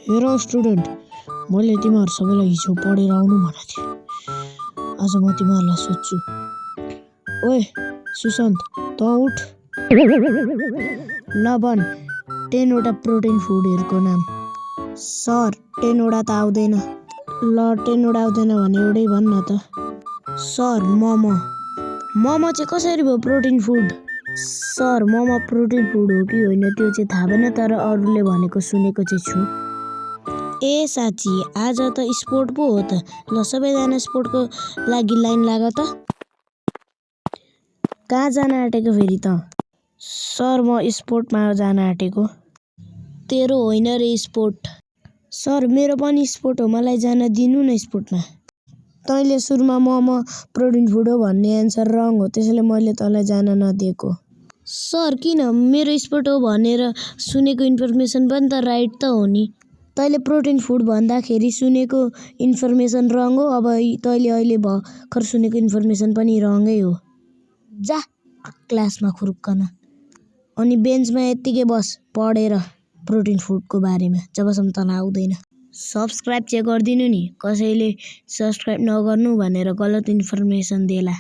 हेर स्टुडेन्ट, मैले तिमीहरू सबैलाई हिजो पढेर आउनु भनेको थिएँ। आज म तिमीहरूलाई सोध्छु। ओए सुशान्त, त उठ। ल भन 10वटा प्रोटिन फुडहरूको नाम। सर 10वटा त आउँदैन। ल 10वटा आउँदैन भने एउटै भन् न त। सर मोमो चाहिँ कसरी भयो protein food? Sir momo protein food हो कि होइन त्यो चाहिँ थाहा भएन, तर अरूले भनेको सुनेको चाहिँ छु। ए साँच्ची, आज त स्पोर्ट पो हो त। ल सबैजना स्पोर्टको लागि लाइन लाग त। कहाँ जान आँटेको फेरि त? सर म स्पोर्टमा जान आँटेको। तेरो होइन रे स्पोर्ट। सर मेरो पनि स्पोर्ट हो, मलाई जान दिनु न स्पोर्टमा। तैँले सुरुमा मोमो प्रोटिन फुड हो भन्ने एन्सर रङ हो, त्यसैले मैले तँलाई जान नदिएको। सर किन? मेरो स्पोर्ट हो भनेर सुनेको इन्फर्मेसन पनि त राइट त हो नि। तैँले प्रोटिन फुड भन्दाखेरि सुनेको इन्फर्मेसन रङ हो, अब तैँले अहिले भर्खर सुनेको इन्फर्मेसन पनि रङै हो। जा क्लासमा खुरुक्कन। अनि बेन्चमा यत्तिकै बस पढेर प्रोटिन फुडको बारेमा, जबसम्म तँलाई आउँदैन। सब्सक्राइब चाहिँ गरिदिनु नि, कसैले सब्सक्राइब नगर्नु भनेर गलत इन्फर्मेसन देला।